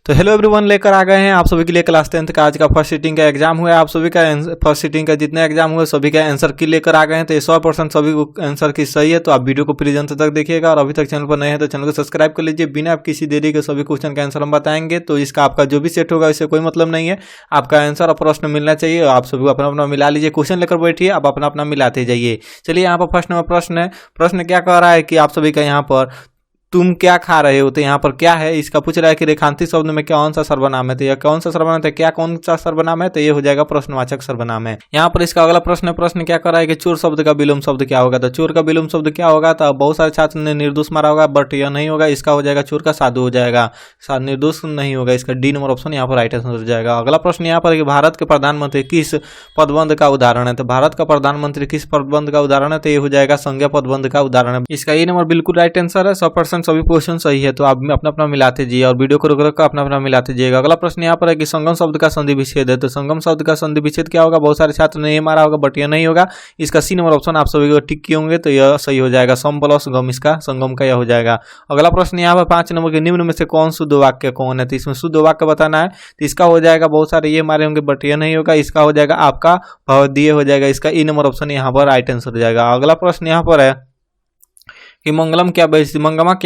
तो hello everyone, लेकर आ गए हैं आप सभी के लिए क्लास 10th का आज का फर्स्ट सीटिंग का एग्जाम हुआ है। आप सभी का फर्स्ट सीटिंग का जितने एग्जाम हुए सभी का आंसर की लेकर आ गए हैं। तो 100% सभी को आंसर की सही है। तो आप वीडियो को प्लीज अंत तक देखिएगा और अभी तक चैनल पर नए हैं तो चैनल को सब्सक्राइब कर लीजिए। बिना आप किसी देरी के सभी क्वेश्चन का आंसर हम बताएंगे। तो इसका आपका जो भी सेट होगा इससे कोई मतलब नहीं है, आपका आंसर और प्रश्न मिलना चाहिए। आप सभी को अपना अपना मिला लीजिए, क्वेश्चन लेकर बैठिए, आप अपना अपना मिलाते जाइए। चलिए यहाँ पर फर्स्ट नंबर प्रश्न है। प्रश्न क्या कह रहा है कि आप सभी का यहाँ पर तुम क्या खा रहे हो, तो यहाँ पर क्या है इसका पूछ रहा है कि रेखांकित शब्द में कौन सा सर्वनाम है। तो यह कौन सा सर्वनाम है, क्या कौन सा सर्वनाम है, तो ये हो जाएगा प्रश्नवाचक सर्वनाम है। यहाँ पर इसका अगला प्रश्न क्या कर रहा है कि चोर शब्द का विलोम शब्द क्या होगा। तो चोर का विलोम शब्द क्या होगा, तो बहुत सारे छात्र ने निर्दोष मारा होगा, बट यह नहीं होगा। इसका हो जाएगा चोर का साधु हो जाएगा, निर्दोष नहीं होगा। इसका डी नंबर ऑप्शन यहाँ पर राइट आंसर हो जाएगा। अगला प्रश्न यहाँ पर भारत के प्रधानमंत्री किस पदबंध का उदाहरण है। तो भारत का प्रधानमंत्री किस पदबंध का उदाहरण है, तो ये हो जाएगा संज्ञा पदबंध का उदाहरण है। इसका ये नंबर बिल्कुल राइट आंसर है। 100% सभी क्वेश्चन सही है। तो आप अपना अपना मिलाते जाइए और वीडियो को रोक कर अपना अपना मिलाते जाइएगा। अगला प्रश्न यहाँ पर है कि संगम शब्द का संधि विच्छेद है। तो संगम शब्द का संधि विच्छेद क्या होगा, बहुत सारे छात्र ने ये मारा होगा, बट यह नहीं होगा। इसका सी नंबर ऑप्शन आप सभी को टिक किए होंगे, तो यह सही हो जाएगा। सम प्लस गम, इसका संगम का यह हो जाएगा। अगला प्रश्न यहाँ पर 5 नंबर के निम्न में से कौन शुद्ध वाक्य कौन है। तो इसमें शुद्ध वाक्य बताना है। तो इसका हो जाएगा, बहुत सारे ये मारे होंगे बट यह नहीं होगा। इसका हो जाएगा आपका भवदीय हो जाएगा। इसका ई नंबर ऑप्शन यहाँ पर राइट आंसर हो जाएगा। अगला प्रश्न यहाँ पर है कि मंगमा क्या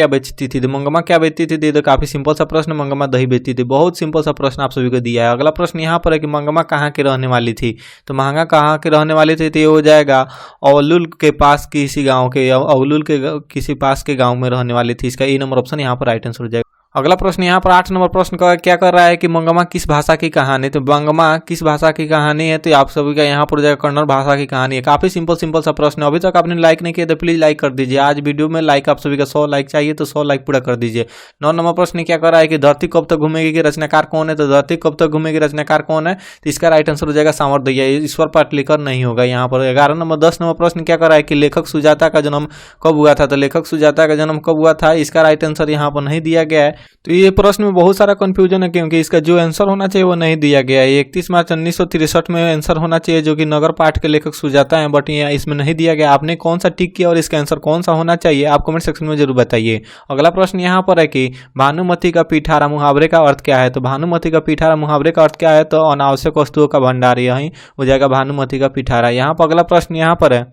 बेचती थी। तो मंगमा क्या बेचती थी, तो काफी सिंपल सा प्रश्न, मंगमा दही बेचती थी। बहुत सिंपल सा प्रश्न आप सभी को दिया है। अगला प्रश्न यहाँ पर है कि मंगमा कहाँ की रहने वाली थी। तो मंगमा कहाँ की रहने वाली थी, तो ये हो जाएगा अवलुल के पास किसी गाँव के, अवलुल के किसी पास के गाँव में रहने वाली थी। इसका ई नंबर ऑप्शन यहाँ पर राइट आंसर हो जाएगा। अगला प्रश्न यहाँ पर 8 नंबर प्रश्न का क्या कर रहा है कि मंगमा किस भाषा की कहानी। तो मंगमा किस भाषा की कहानी है, तो आप सभी का यहाँ पर जाएगा कन्नड़ भाषा की कहानी है। काफी सिंपल सा प्रश्न। अभी तक आपने लाइक नहीं किया तो प्लीज लाइक कर दीजिए। आज वीडियो में लाइक आप सभी का 100 लाइक चाहिए, तो 100 लाइक पूरा कर दीजिए। 9 नंबर प्रश्न क्या कर रहा है कि धरती कब तक घूमेगी के रचनाकार कौन है। तो धरती कब तक घूमेगी रचनाकार कौन है, तो इसका राइट आंसर हो जाएगा सामर्थ्य। ईश्वर पाटलिकर नहीं होगा यहाँ पर। 11 नंबर 10 नंबर प्रश्न क्या कर रहा है कि लेखक सुजाता का जन्म कब हुआ था। तो लेखक सुजाता का जन्म कब हुआ था, इसका राइट आंसर यहाँ पर नहीं दिया गया है। तो ये प्रश्न में बहुत सारा कंफ्यूजन है, क्योंकि इसका जो आंसर होना चाहिए वो नहीं दिया गया है। 31 मार्च 1963 में आंसर होना चाहिए, जो कि नगर पाठ के लेखक सुजाता हैं, बट ये इसमें नहीं दिया गया। आपने कौन सा टिक किया और इसका आंसर कौन सा होना चाहिए, आप कमेंट सेक्शन में जरूर बताइए। अगला प्रश्न यहाँ पर है कि भानुमति का पीठारा मुहावरे का अर्थ क्या है। तो भानुमति का पीठारा मुहावरे का अर्थ क्या है, तो अनावश्यक वस्तुओं का भंडार, यही हो जाएगा भानुमति का पीठारा। यहाँ पर अगला प्रश्न यहाँ पर है,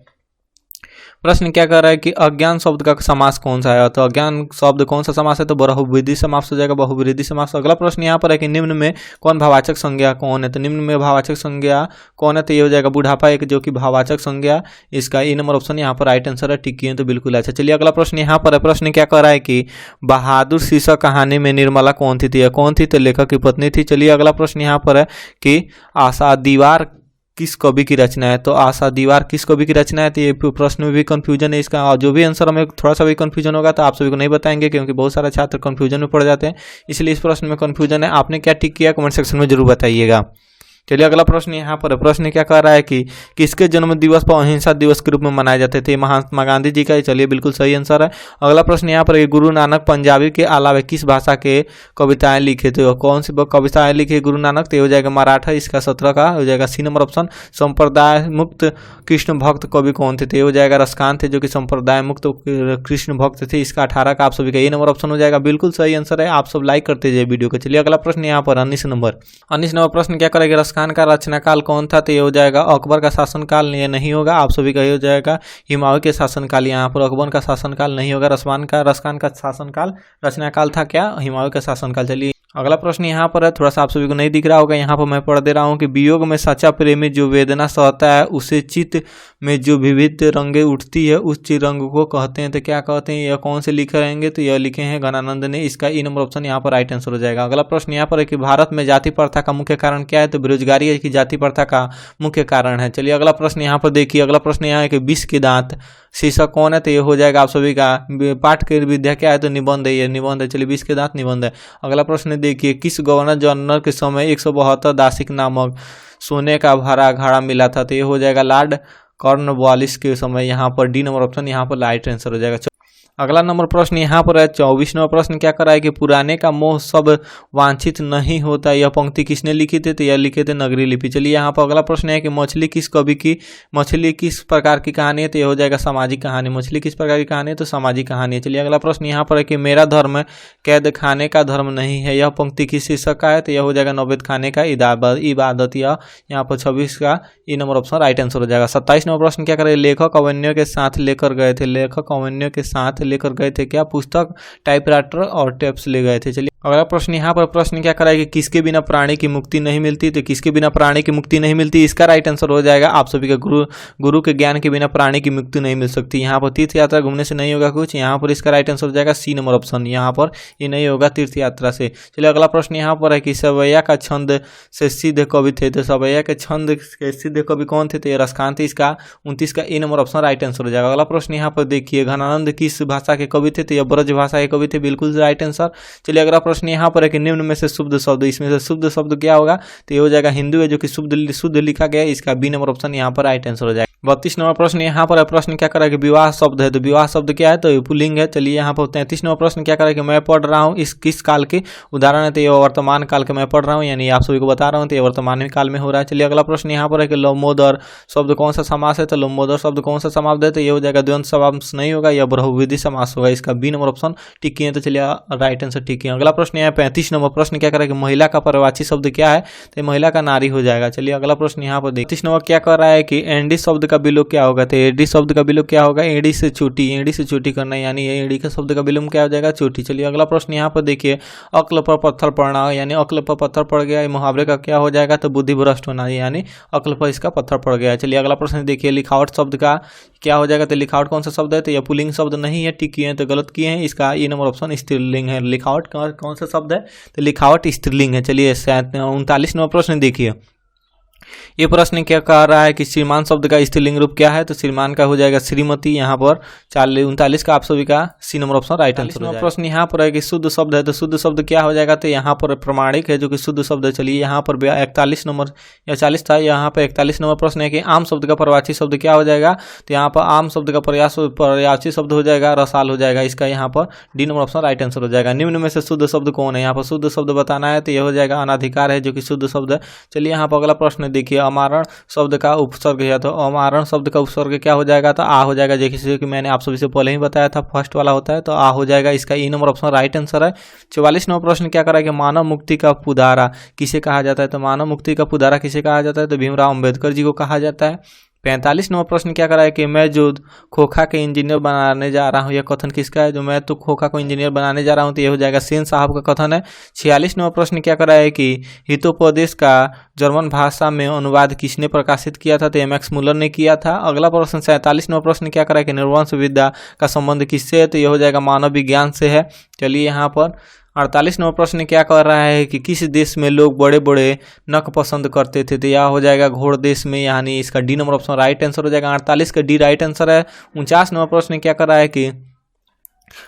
प्रश्न क्या कर रहा है कि अज्ञान शब्द का समास कौन सा है। तो अज्ञान शब्द कौन सा समास है, तो बहुविधि समास हो जाएगा, बहुविधि समास। अगला प्रश्न यहाँ पर है कि निम्न में कौन भाववाचक संज्ञा कौन है। तो निम्न में भाववाचक संज्ञा कौन है, तो ये हो जाएगा बुढ़ापा एक, जो कि भाववाचक संज्ञा। इसका ई नंबर ऑप्शन यहाँ पर राइट आंसर है। टिक किए तो बिल्कुल अच्छा। चलिए अगला प्रश्न यहाँ पर है। प्रश्न क्या कर रहा है कि बहादुर शीर्षक कहानी में निर्मला कौन थी। तो यह कौन थी, तो लेखक की पत्नी थी। चलिए अगला प्रश्न यहाँ पर है कि आशा दीवार किस कवि की रचना है। तो आशा दीवार किस कवि की रचना है, तो ये प्रश्न में भी कंफ्यूजन है। इसका जो भी आंसर हमें थोड़ा सा भी कंफ्यूजन होगा तो आप सभी को नहीं बताएंगे, क्योंकि बहुत सारे छात्र कंफ्यूजन में पड़ जाते हैं, इसलिए इस प्रश्न में कंफ्यूजन है। आपने क्या टिक किया कमेंट सेक्शन में जरूर बताइएगा। चलिए अगला प्रश्न यहाँ पर है। प्रश्न क्या कर रहा है कि किसके जन्म दिवस पर अहिंसा दिवस के रूप में मनाए जाते थे। महात्मा गांधी जी का। चलिए बिल्कुल सही आंसर है। अगला प्रश्न यहाँ पर है गुरु नानक पंजाबी के अलावा किस भाषा के कविताएं लिखे थे। कौन सी कविताएं लिखी गुरु नानक, तो हो जाएगा मराठा। इसका 17 का हो जाएगा सी नंबर ऑप्शन। संप्रदाय मुक्त कृष्ण भक्त कवि कौन थे, तो हो जाएगा रसकान थे, जो कि संप्रदाय मुक्त कृष्ण भक्त थे। इसका 18 का आप सभी का ये नंबर ऑप्शन हो जाएगा। बिल्कुल सही आंसर है। आप सब लाइक करते जाइए वीडियो को। चलिए अगला प्रश्न यहाँ पर 19 नंबर प्रश्न क्या करेगा, खान का रचनाकाल कौन था। तो ये हो जाएगा अकबर का शासनकाल, ये नहीं होगा। आप सभी का ये हो जाएगा हुमायूं के शासनकाल। यहाँ पर अकबर का शासनकाल नहीं होगा। रसखान का शासनकाल रचनाकाल था क्या, हुमायूं का शासनकाल। चलिए अगला प्रश्न यहाँ पर है। थोड़ा सा आप सभी को नहीं दिख रहा होगा, यहाँ पर मैं पढ़ दे रहा हूँ कि वियोग में सच्चा प्रेमी जो वेदना सहता है, उसे चित्त में जो विविध रंगे उठती है उस रंग को कहते हैं। तो क्या कहते हैं, यह कौन से लिखे रहेंगे, तो यह लिखे हैं घनानंद ने। इसका ई नंबर ऑप्शन यहाँ पर राइट आंसर हो जाएगा। अगला प्रश्न यहाँ पर है कि भारत में जाति प्रथा का मुख्य कारण क्या है। तो बेरोजगारी की जाति प्रथा का मुख्य कारण है। चलिए अगला प्रश्न यहाँ पर देखिए। अगला प्रश्न यहाँ है कि विष के दांत शीर्षक कौन है, तो ये हो जाएगा आप सभी का पाठ के विद्या क्या है, तो निबंध है, ये निबंध है। चलिए विष के दांत निबंध है। अगला प्रश्न देखिए, किस गवर्नर जनरल के समय 172 दासिक नामक सोने का भरा घड़ा मिला था। तो ये हो जाएगा लॉर्ड कॉर्नवालिस के समय। यहाँ पर डी नंबर ऑप्शन यहाँ पर राइट आंसर हो जाएगा। अगला नंबर प्रश्न यहाँ पर है 24 नंबर प्रश्न क्या कर रहा है कि पुराने का मोह सब वांछित नहीं होता। यह पंक्ति किसने लिखी थी? तो यह लिखे थे नगरी लिपि। चलिए यहाँ पर अगला प्रश्न है कि मछली किस कवि की, मछली किस प्रकार की कहानी है? तो यह हो जाएगा सामाजिक कहानी। मछली किस प्रकार की कहानी है? तो सामाजिक कहानी है। चलिए अगला प्रश्न यहाँ पर है कि मेरा धर्म कैद खाने का धर्म नहीं है। यह पंक्ति किस शीर्षक का है? तो यह हो जाएगा नौबत खाने का इबादत। यह यहाँ पर 26 का ई नंबर ऑप्शन राइट आंसर हो जाएगा। 27 नंबर प्रश्न क्या करें? लेखक अवन्यों के साथ लेकर गए थे। लेखक अवन्यों के साथ लेकर गए थे क्या? पुस्तक, टाइपराइटर और टेप्स ले गए थे। चलिए अगला प्रश्न यहाँ पर प्रश्न क्या कराएगा? किसके बिना प्राणी की मुक्ति नहीं मिलती? तो किसके बिना प्राणी की मुक्ति नहीं मिलती, इसका राइट आंसर हो जाएगा आप सभी का गुरु के ज्ञान के बिना प्राणी की मुक्ति नहीं मिल सकती। यहाँ पर तीर्थ यात्रा घूमने से नहीं होगा कुछ। यहाँ पर इसका राइट आंसर हो जाएगा सी नंबर ऑप्शन। यहाँ पर ये नहीं होगा तीर्थ यात्रा से। चलिए अगला प्रश्न यहाँ पर है कि सवैया का छंद से सिद्ध कवि थे। तो सवैया के छंद के सिद्ध कवि कौन थे? तो ये रसखान थे। इसका 29 का ए नंबर ऑप्शन राइट आंसर हो जाएगा। अगला प्रश्न यहाँ पर देखिए, घनानंद किस भाषा के कवि थे? तो यह ब्रज भाषा के कवि थे, बिल्कुल राइट आंसर। चलिए अगला प्रश्न यहाँ पर है कि निम्न में से शुद्ध शब्द, इसमें से शुद्ध शब्द क्या होगा? तो ये हो जाएगा हिंदू है, जो कि शुद्ध लिखा गया है। इसका बी नंबर ऑप्शन यहाँ पर राइट आंसर हो जाएगा। 32 नंबर प्रश्न यहाँ पर है, प्रश्न क्या करा कि विवाह शब्द है। तो विवाह शब्द क्या है? तो पुल्लिंग है। चलिए यहाँ पर 33 नंबर प्रश्न क्या करा कि मैं पढ़ रहा हूँ, इस किस काल के उदाहरण है? तो ये वर्तमान काल के मैं पढ़ रहा हूँ, यानी आप सभी को बता रहा हूँ, तो ये वर्तमान काल में हो रहा है। चलिए अगला प्रश्न यहाँ पर है कि लंबोदर शब्द कौन सा समास है? तो लंबोदर शब्द कौन सा समास है? तो ये हो जाएगा द्वंद्व समास नहीं होगा, यह बहुविधि समास होगा। इसका बी नंबर ऑप्शन ठीक है। तो चलिए राइट आंसर ठीक है। अगला प्रश्न है 35 नंबर प्रश्न क्या करा कि महिला का पर्यायवाची शब्द क्या है? तो महिला का नारी हो जाएगा। चलिए अगला प्रश्न यहाँ पर 33 नंबर क्या कर रहा है कि एंडी शब्द का विलोप क्या होगा? तो एडी शब्द का विलोप क्या होगा? एडी से चोटी करना, यानी एडी का शब्द का विलोप क्या हो जाएगा? चोटी। चलिए अगला प्रश्न यहाँ पर देखिए, अक्ल पर पत्थर पड़ना, यानी अक्ल पर पत्थर पड़ गया, मुहावरे का क्या हो जाएगा? तो बुद्धि भ्रष्ट होना, यानी अक्ल पर इसका पत्थर पड़ गया। चलिए अगला प्रश्न देखिए, लिखावट शब्द का क्या हो जाएगा? तो लिखावट कौन सा शब्द है? तो यह पुल्लिंग शब्द नहीं है, टिक किए हैं तो गलत किए हैं। इसका ये नंबर ऑप्शन स्त्रीलिंग है। लिखावट कौन सा शब्द है? तो लिखावट स्त्रीलिंग है। चलिए 39 नंबर प्रश्न देखिए, ये प्रश्न क्या कह रहा है कि श्रीमान शब्द का स्त्रीलिंग रूप क्या है? तो श्रीमान का हो जाएगा श्रीमती। यहाँ पर 39 का आप सभी का C number option right answer हो जाएगा। प्रश्न यहाँ पर है कि शुद्ध शब्द है। तो शुद्ध शब्द क्या हो जाएगा? तो यहाँ पर प्रमाणिक है, जो कि शुद्ध शब्द है। चलिए यहाँ पर 41 नंबर या 40 था, यहाँ पर 41 नंबर प्रश्न है कि आम शब्द का पर्यायवाची शब्द क्या हो जाएगा? तो यहाँ पर आम शब्द का पर्यायवाची शब्द हो जाएगा रसाल हो जाएगा। इसका यहाँ पर D number option right answer हो जाएगा। निम्न में से शुद्ध शब्द कौन है? यहाँ पर शुद्ध शब्द बताना है, तो यह हो जाएगा अनाधिकार है, जो कि शुद्ध शब्द है। चलिए यहाँ पर अगला प्रश्न देखिए, अमारण शब्द का उपसर्ग है। तो अमारण शब्द का उपसर्ग क्या हो जाएगा? तो आ हो जाएगा, जैसे कि मैंने आप सभी से पहले ही बताया था, फर्स्ट वाला होता है, तो आ हो जाएगा। इसका ई नंबर ऑप्शन राइट आंसर है। 44 नंबर प्रश्न क्या करा कि मानव मुक्ति का पुधारा किसे कहा जाता है? तो मानव मुक्ति का पुधारा किसे कहा जाता है? तो भीमराव अंबेडकर जी को कहा जाता है। 45 नंबर प्रश्न क्या करा है कि मैं जो खोखा के इंजीनियर बनाने जा रहा हूँ, यह कथन किसका है? जो मैं तो खोखा को इंजीनियर बनाने जा रहा हूँ, तो यह हो जाएगा सेन साहब का कथन है। 46 नंबर प्रश्न क्या करा है कि हितोपदेश का जर्मन भाषा में अनुवाद किसने प्रकाशित किया था? तो एमएक्स मुलर ने किया था। अगला प्रश्न 47 नंबर प्रश्न क्या करा है कि निर्वंश विद्या का संबंध किससे है? तो यह हो जाएगा मानव विज्ञान से है। चलिए यहाँ पर 48 नंबर प्रश्न क्या कर रहा है कि किस देश में लोग बड़े बड़े नख पसंद करते थे? तो यह हो जाएगा घोड़ देश में, यानी इसका D number option right answer हो जाएगा। 48 का डी राइट आंसर है। 49 नंबर प्रश्न क्या कर रहा है कि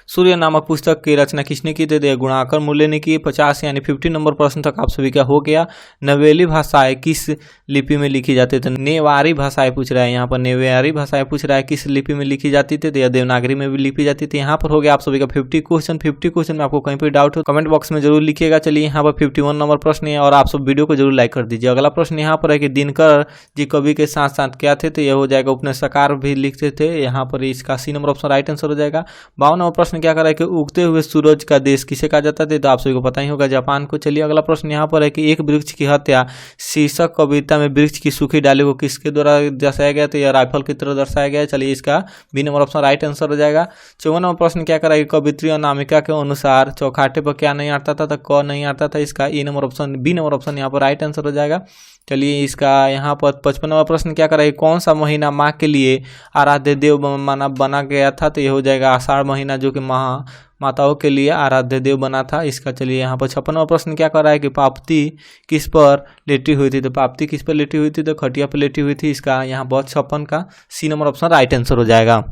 सूर्य नामक पुस्तक की रचना किसने की थी? गुणाकर मूल्य ने की। 50 यानी 50 नंबर प्रश्न तक आप सभी का हो गया। नवेली भाषाएं किस लिपि में लिखी जाती थी? नेवारी भाषाएं पूछ रहा है यहाँ पर, नेवारी भाषाएं पूछ रहा है किस लिपि में लिखी जाती थी? तो यह देवनागरी में भी लिखी जाती थी। यहाँ पर हो गया आप सभी का 50 क्वेश्चन। 50 क्वेश्चन में आपको कहीं पर डाउट हो कमेंट बॉक्स में जरूर लिखिएगा। चलिए यहाँ पर 51 नंबर प्रश्न है, और आप सब वीडियो को जरूर लाइक कर दीजिए। अगला प्रश्न यहाँ पर है कि दिनकर जी कवि के साथ साथ क्या थे? तो यह हो जाएगा उपन्यासकार भी लिखते थे। यहाँ पर इसका C number option right answer हो जाएगा। 52 नंबर प्रश्न क्या कर रहा है कि उगते हुए सूरज का देश किसे कहा जाता है? तो आप सभी को पता ही होगा, जापान को। चलिए अगला प्रश्न यहाँ पर है कि एक वृक्ष की हत्या शीर्षक कविता में वृक्ष की सूखी डाली को किसके द्वारा दर्शाया गया? तो यह राइफल की तरह दर्शाया गया। चलिए इसका B number option right answer हो जाएगा। 54 नंबर प्रश्न क्या करा कि कवित्री अनामिका के अनुसार चौखाटे पर क्या नहीं आता था? तो क नहीं आता था। इसका ई number option B number option यहाँ पर राइट आंसर हो जाएगा। चलिए इसका यहाँ पर 55 नंबर प्रश्न क्या करा कि कौन सा महीना माँ के लिए आराध्य देव बना गया था? तो यह हो जाएगा आषाढ़ महीना, जो कि माताओं के लिए आराध्य देव बना था इसका। चलिए यहाँ पर 56वां प्रश्न क्या कर रहा है कि पाप्ती किस पर लेटी हुई थी? तो पाप्ती किस पर लेटी हुई थी? तो खटिया पर लेटी हुई थी। इसका यहाँ पर 56 का C number option right answer हो जाएगा।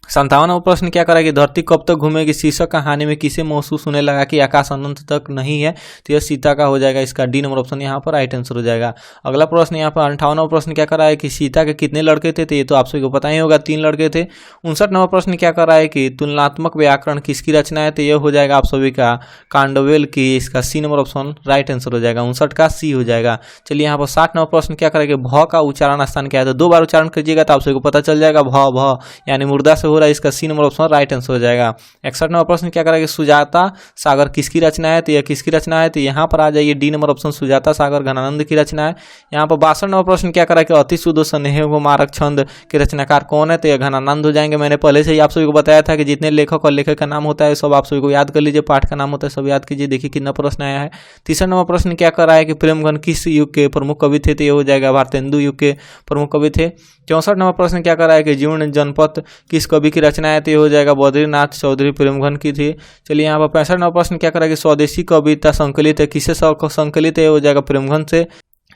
57वां प्रश्न क्या करा कि धरती कब तक घूमेगी, शीर्षक कहानी में किसे महसूस होने लगा कि आकाश अनंत तक नहीं है, तो यह सीता का हो जाएगा, इसका डी नंबर ऑप्शन यहाँ पर राइट आंसर हो जाएगा। अगला प्रश्न यहाँ पर 58वां प्रश्न क्या कर रहा है कि सीता के कितने लड़के थे, तो ये तो आप सभी को पता ही होगा 3 लड़के थे। 59वां प्रश्न क्या कर रहा है कि तुलनात्मक व्याकरण किसकी रचना है, तो यह हो जाएगा आप सभी का कांडवेल की, इसका C number option right answer हो जाएगा, 59 का सी हो जाएगा। चलिए यहाँ पर 60वां प्रश्न क्या करेगा, भ का उच्चारण स्थान क्या है, तो 2 बार उच्चारण कीजिएगा तो आप सभी को पता चल जाएगा, भ यानी मुर्दा से हो रहा है, इसका C number option right answer हो जाएगा। 61वां प्रश्न क्या करेगा, सुजाता सागर किसकी रचना है, तो यह किसकी रचना है, तो यहाँ पर आ जाइए डी नंबर ऑप्शन सुजाता सागर घनानंद की रचना है। यहाँ पर 62वां प्रश्न क्या करेगा कि अति शुद्ध स्नेह को मारक छंद के रचनाकार कौन है, तो यह घनानंद हो जाएंगे। मैंने पहले से ही आप सभी को बताया था कि जितने लेखक और लेखक का नाम होता है सब आप सभी को याद कर लीजिए, पाठ का नाम होता है सब याद कीजिए। देखिए कितना प्रश्न आया है। 63वां प्रश्न क्या कर रहा है कि प्रेमगन किस युग के प्रमुख कवि थे, तो ये हो जाएगा भारतेंदु युग के प्रमुख कवि थे। 64वां प्रश्न क्या कर रहा है कि जीर्ण जनपद किस कवि की रचना है, तो ये हो जाएगा बद्रीनाथ चौधरी प्रेमगन की थी। चलिए यहाँ पर 65वां प्रश्न क्या कर रहा है कि स्वदेशी कविता संकलित है, किससे संकलित है, ये हो जाएगा प्रेमगन से।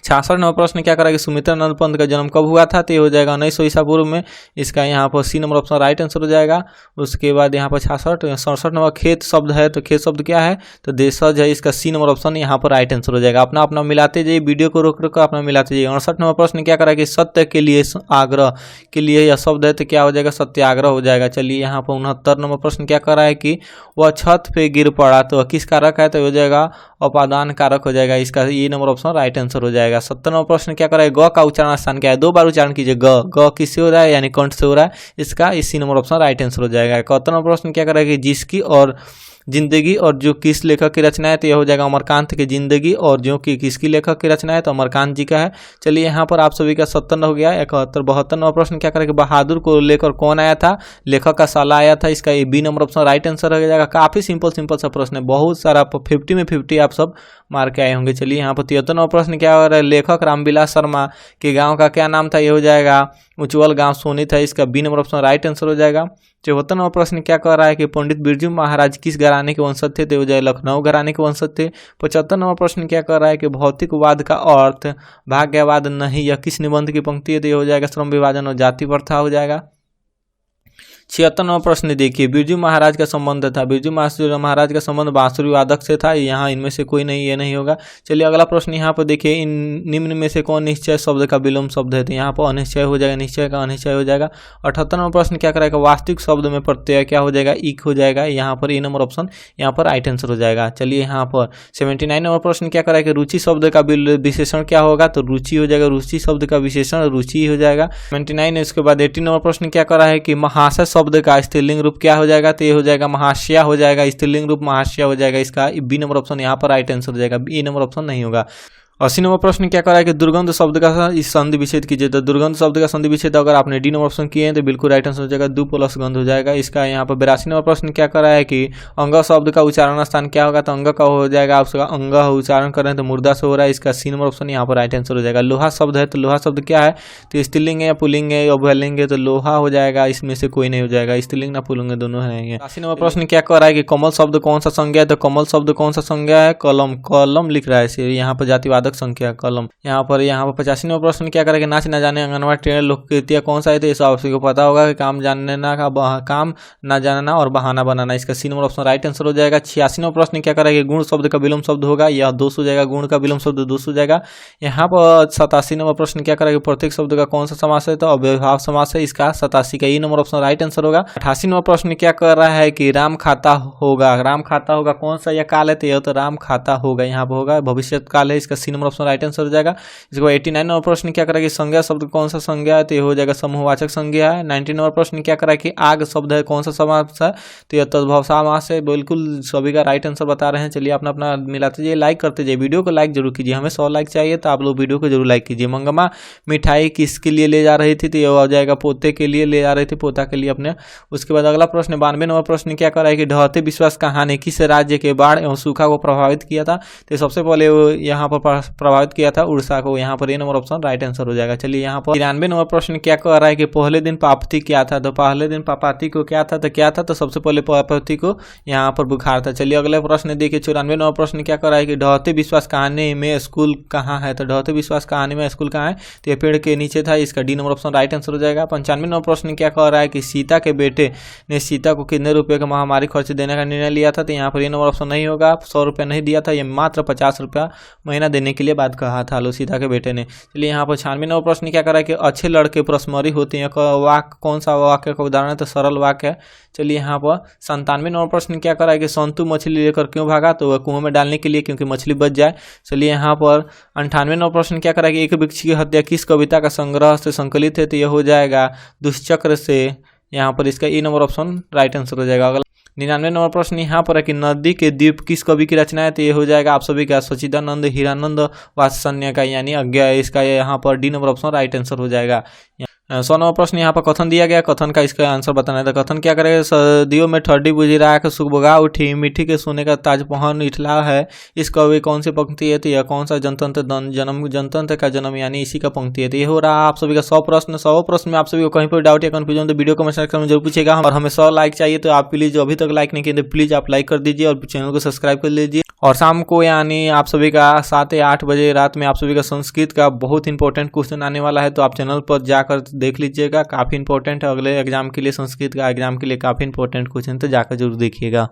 66वां प्रश्न क्या करा कि सुमित्रानंद पंत का जन्म कब हुआ था, तो ये हो जाएगा 1900 ईसा पूर्व में, इसका यहाँ पर C number option right answer हो जाएगा। उसके बाद यहाँ पर 67वां खेत शब्द है, तो खेत शब्द क्या है, तो देशज है, इसका सी नंबर ऑप्शन यहाँ पर राइट आंसर हो जाएगा। अपना अपना मिलाते जाइए, वीडियो को रोक रोक अपना मिलाते जाइए। 68वां प्रश्न क्या करा कि सत्य के लिए आग्रह के लिए यह शब्द है, तो क्या हो जाएगा, सत्याग्रह हो जाएगा। चलिए यहाँ पर 69वां प्रश्न क्या करा है कि वह छत पे गिर पड़ा, तो किस कारक है, तो हो जाएगा अपादान कारक हो जाएगा, इसका ये नंबर ऑप्शन राइट आंसर हो जाएगा। 70वां प्रश्न क्या करेगा, ग का उच्चारण स्थान क्या है, 2 बार उच्चारण कीजिए, ग किससे हो रहा है, यानी कंठ से हो रहा है, इसका इसी नंबर ऑप्शन राइट आंसर हो जाएगा। 71वां प्रश्न क्या करेगा कि जिसकी और जिंदगी और जो किस लेखक की रचना है, तो यह हो जाएगा अमरकांत की जिंदगी, और जो कि किसकी लेखक की रचना है, तो अमरकांत जी का है। चलिए यहाँ पर आप सभी का 57 हो गया। 71 72वां प्रश्न क्या करेगा, बहादुर को लेकर कौन आया था, लेखक का साला आया था, इसका ये B number option right answer हो जाएगा। काफी सिंपल सा प्रश्न है, बहुत सारा 50 में 50 आप सब मार के आए होंगे। चलिए यहाँ पर 73वां प्रश्न क्या हो रहा है, लेखक रामविलास शर्मा के गाँव का क्या नाम था, ये हो जाएगा उज्ज्वल गाँव सोनी था, इसका B number option right answer हो जाएगा। 74वां प्रश्न क्या कर रहा है कि पंडित बिरजू महाराज किस घराने के वंशज थे, तो हो जाए लखनऊ घराने के वंशज थे। 75वां प्रश्न क्या कर रहा है कि भौतिकवाद का अर्थ भाग्यवाद नहीं, यह किस निबंध की पंक्ति है, तो ये हो जाएगा श्रम विभाजन और जाति प्रथा हो जाएगा। 76वां प्रश्न देखिए, बिरजू महाराज का संबंध था, बिरजू महाराज का संबंध बांसुरी वादक से था, यहाँ इनमें से कोई नहीं, ये नहीं होगा। चलिए अगला प्रश्न यहाँ पर देखिए, इन निम्न में से कौन निश्चय शब्द का विलोम शब्द है, तो यहाँ पर अनिश्चय हो जाएगा, निश्चय का अनिश्चय हो जाएगा। 78वां प्रश्न क्या करेगा, वास्तविक शब्द में प्रत्यय क्या हो जाएगा, इक हो जाएगा, यहाँ पर ए नंबर ऑप्शन यहाँ पर राइट आंसर हो जाएगा। चलिए यहाँ पर 79वां प्रश्न क्या करेगा कि रुचि शब्द का विशेषण क्या होगा, तो रुचि हो जाएगा, रुचि शब्द का विशेषण रुचि हो जाएगा। 79 इसके बाद 80वां प्रश्न क्या कर रहा है कि महाशय शब्द का स्त्रीलिंग रूप क्या हो जाएगा, तो ये हो जाएगा महाशया हो जाएगा, स्त्रीलिंग रूप महाशया हो जाएगा, इसका बी नंबर ऑप्शन यहाँ पर राइट आंसर हो जाएगा, बी नंबर ऑप्शन नहीं होगा। 80वां प्रश्न क्या कर रहा है कि दुर्गंध शब्द का इस संधि विच्छेद कीजिए, तो दुर्गंध शब्द का संधि विच्छेद अगर आपने डी नंबर ऑप्शन किए हैं तो बिल्कुल राइट आंसर हो जाएगा, 2 प्लस गंध हो जाएगा, इसका यहाँ पर। 82वां प्रश्न क्या कर रहा है कि अंग शब्द का उच्चारण स्थान क्या होगा, तो अंग का हो जाएगा आपका अंग उच्चारण कर रहे हैं तो मुर्दा से हो रहा है, इसका सी नंबर ऑप्शन यहाँ पर राइट आंसर हो जाएगा। लोहा शब्द है, तो लोहा शब्द क्या है, तो स्त्रीलिंग है या पुल्लिंग है या उभयलिंग है, तो लोहा हो जाएगा, इसमें से कोई नहीं हो जाएगा, स्त्रीलिंग ना पुल्लिंग दोनों है। 83वां प्रश्न क्या कर रहा है कि कमल शब्द कौन सा संज्ञा है, तो कमल शब्द कौन सा संज्ञा है, कलम, कलम लिख रहा है यहाँ पर, जातिवादक संख्या कलम। यहाँ पर 85वां प्रश्न क्या करेगा, नाच न जाने आंगनवाड़ी ट्रेनर लोककृतियाँ कौन सा है, तो ये सब आपको पता होगा कि काम जानना का काम न जानना और बहाना बनाना, इसका C number option right answer हो जाएगा। 86वां प्रश्न क्या करेगा, गुण शब्द का विलोम शब्द होगा, यह दोष हो जाएगा, गुण का विलोम शब्द दोष हो जाएगा। यहाँ पर 87वां प्रश्न क्या करेगा, प्रत्येक शब्द का कौन सा समास है, तो अव्ययभाव समास है, इसका 87 का ये नंबर ऑप्शन राइट आंसर होगा। 88वां प्रश्न क्या कर रहा है कि राम खाता होगा, राम खाता होगा कौन सा यह काल है, तो यह तो राम खाता होगा, यहाँ पर होगा भविष्य काल है, इसका C number option right answer हो जाएगा। इसके बाद 89वां प्रश्न क्या करेगा, संज्ञा शब्द कौन सा संज्ञा है, तो ये हो जाएगा समूहवाचक संज्ञा है। 90वां प्रश्न क्या करेगा कि आग शब्द है कौन सा समास है, तो यह तद्भव समास है, बिल्कुल सभी का राइट आंसर बता रहे हैं। चलिए अपना अपना मिलाते जाइए, लाइक करते जाइए, वीडियो को लाइक जरूर कीजिए, हमें 100 लाइक चाहिए, तो आप लोग वीडियो को जरूर लाइक कीजिए। मंगमा मिठाई किसके लिए ले जा रही थी, तो ये हो जाएगा पोते के लिए ले जा रही थी, पोता के लिए अपने। उसके बाद अगला प्रश्न 92वां प्रश्न क्या कर रहा है कि ढहते विश्वास कहानी किस राज्य के बाढ़ एवं सूखा को प्रभावित किया था, तो सबसे पहले यहाँ पर प्रभावित किया था? उड़ीसा को। यहाँ पर ये नंबर ऑप्शन राइट आंसर हो जाएगा। चलिए यहाँ पर 93 नंबर प्रश्न क्या कह रहा है कि पहले दिन पापती क्या था? तो पहले दिन पापाती को क्या था? तो सबसे पहले पापती को यहाँ पर बुखार था। चलिए अगले प्रश्न देखिए 94 नंबर प्रश्न क्या कर रहा है कि ढहते विश्वास कहानी में स्कूल कहाँ है? तो ढहते विश्वास कहानी में स्कूल कहाँ है? तो ये पेड़ के नीचे था। इसका D number option right answer हो जाएगा। 95 नंबर प्रश्न क्या कह रहा है कि सीता के बेटे ने सीता को कितने रुपए का महामारी खर्च देने का निर्णय लिया था? तो यहाँ पर ये नंबर ऑप्शन नहीं होगा। 100 रुपया नहीं दिया था, ये मात्र 50 रुपया महीना देने के लिए बात कहा था लो सीता के बेटे ने। चलिए यहाँ पर 96 नंबर प्रश्न क्या कर रहा है कि अच्छे लड़के परस्मरी होते हैं। वाक्य कौन सा वाक्य का उदाहरण है? तो सरल वाक्य है। चलिए यहाँ पर 97 नंबर प्रश्न क्या कर रहा है कि संतु मछली लेकर क्यों भागा? तो वह कुएं में डालने के लिए, क्योंकि मछली बच जाए। चलिए यहाँ पर 98 नंबर प्रश्न क्या कर रहा है कि एक वृक्ष की हत्या किस कविता का संग्रह से संकलित है? तो यह हो जाएगा दुष्चक्र से। यहाँ पर इसका ई नंबर ऑप्शन राइट आंसर हो जाएगा। अगला 99 नंबर प्रश्न यहाँ पर है कि नदी के द्वीप किस कवि की रचना है? तो ये हो जाएगा आप सभी का सच्चिदानंद हीरानंद वात्सल्य का, यानी अज्ञा। इसका यहाँ पर D number option right answer हो जाएगा। 100 नंबर प्रश्न यहाँ पर कथन दिया गया, कथन का इसका आंसर बताना है। तो कथन क्या करेगा? सदियों में ठड्डी बुझी राख सुबगा उठी, मिट्टी के सोने का ताज पहन इठला है। इस कवि कौन सी पंक्ति है? तो यह कौन सा जनतंत्र जन्म, जनतंत्र का जन्म, यानी इसी का पंक्ति है। तो ये हो रहा आप सभी का 100 प्रश्न। 100 प्रश्न में आप सभी को कहीं पर डाउट या कंफ्यूजन तो वीडियो कमेंट सेक्शन में जरूर पूछेगा। और हमें 100 लाइक चाहिए, तो आप प्लीज जो अभी तक लाइक नहीं किए तो प्लीज आप लाइक कर दीजिए और चैनल को सब्सक्राइब कर लीजिए। और शाम को यानी आप सभी का 7 या 8 बजे रात में आप सभी का संस्कृत का बहुत इंपॉर्टेंट क्वेश्चन आने वाला है, तो आप चैनल पर जाकर देख लीजिएगा। काफ़ी इंपॉर्टेंट है, अगले एग्जाम के लिए, संस्कृत का एग्जाम के लिए काफ़ी इंपॉर्टेंट क्वेश्चन, तो जाकर जरूर देखिएगा।